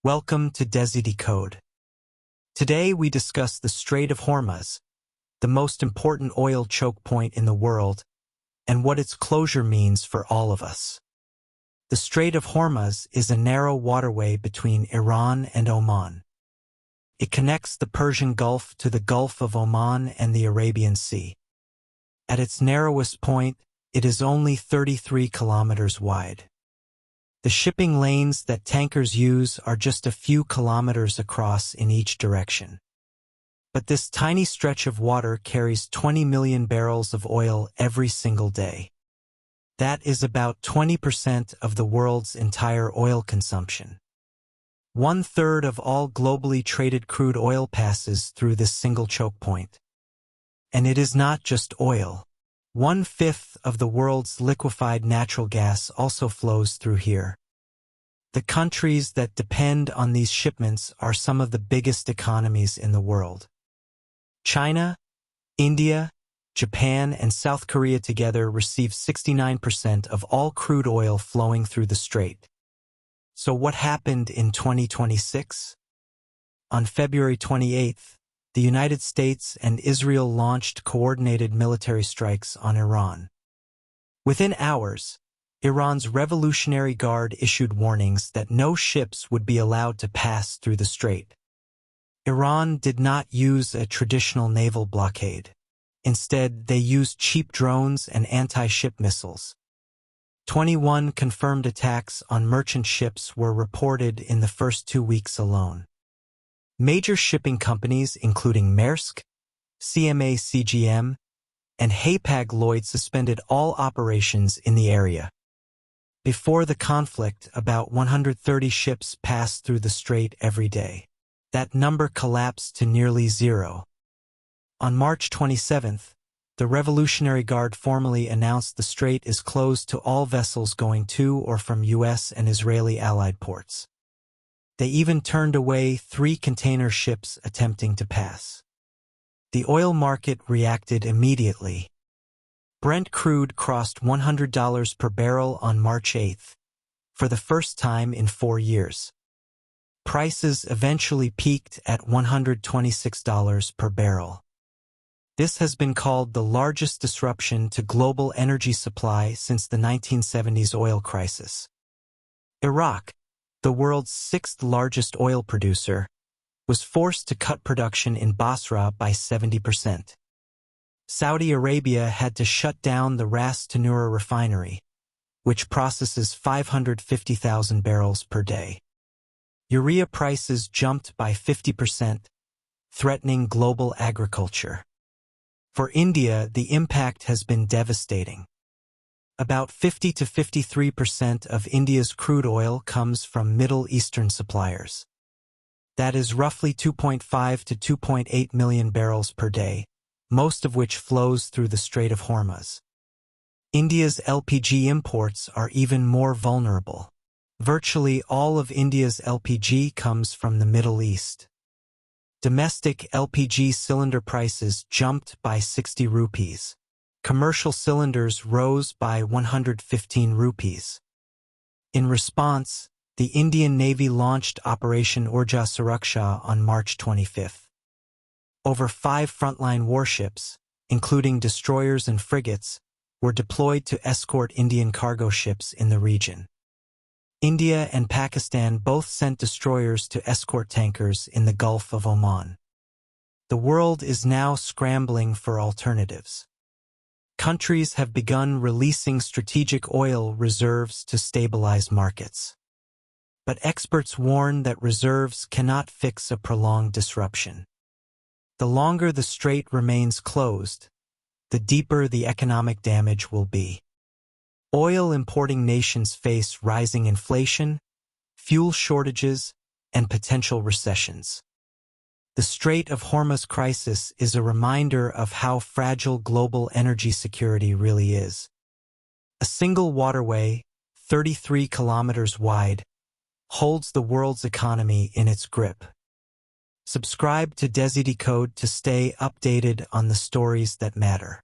Welcome to DesiDecode. Today we discuss the Strait of Hormuz, the most important oil choke point in the world, and what its closure means for all of us. The Strait of Hormuz is a narrow waterway between Iran and Oman. It connects the Persian Gulf to the Gulf of Oman and the Arabian Sea. At its narrowest point, it is only 33 kilometers wide. The shipping lanes that tankers use are just a few kilometers across in each direction. But this tiny stretch of water carries 20 million barrels of oil every single day. That is about 20% of the world's entire oil consumption. 1/3 of all globally traded crude oil passes through this single choke point. And it is not just oil. 1/5 of the world's liquefied natural gas also flows through here. The countries that depend on these shipments are some of the biggest economies in the world. China, India, Japan, and South Korea together receive 69% of all crude oil flowing through the strait. So what happened in 2026? On February 28th, the United States and Israel launched coordinated military strikes on Iran. Within hours, Iran's Revolutionary Guard issued warnings that no ships would be allowed to pass through the strait. Iran did not use a traditional naval blockade. Instead, they used cheap drones and anti-ship missiles. 21 confirmed attacks on merchant ships were reported in the first 2 weeks alone. Major shipping companies including Maersk, CMA CGM, and Hapag-Lloyd suspended all operations in the area. Before the conflict, about 130 ships passed through the strait every day. That number collapsed to nearly zero. On March 27th, the Revolutionary Guard formally announced the strait is closed to all vessels going to or from U.S. and Israeli allied ports. They even turned away 3 container ships attempting to pass. The oil market reacted immediately. Brent crude crossed $100 per barrel on March 8th, for the first time in 4 years. Prices eventually peaked at $126 per barrel. This has been called the largest disruption to global energy supply since the 1970s oil crisis. Iraq, the world's 6th largest oil producer, was forced to cut production in Basra by 70%. Saudi Arabia had to shut down the Ras Tanura refinery, which processes 550,000 barrels per day. Urea prices jumped by 50%, threatening global agriculture. For India, the impact has been devastating. About 50 to 53% of India's crude oil comes from Middle Eastern suppliers. That is roughly 2.5 to 2.8 million barrels per day, most of which flows through the Strait of Hormuz. India's LPG imports are even more vulnerable. Virtually all of India's LPG comes from the Middle East. Domestic LPG cylinder prices jumped by 60 rupees. Commercial cylinders rose by 115 rupees. In response, the Indian Navy launched Operation Urja Suraksha on March 25th. Over 5 frontline warships, including destroyers and frigates, were deployed to escort Indian cargo ships in the region. India and Pakistan both sent destroyers to escort tankers in the Gulf of Oman. The world is now scrambling for alternatives. Countries have begun releasing strategic oil reserves to stabilize markets. But experts warn that reserves cannot fix a prolonged disruption. The longer the strait remains closed, the deeper the economic damage will be. Oil importing nations face rising inflation, fuel shortages, and potential recessions. The Strait of Hormuz crisis is a reminder of how fragile global energy security really is. A single waterway, 33 kilometers wide, holds the world's economy in its grip. Subscribe to DesiDecode to stay updated on the stories that matter.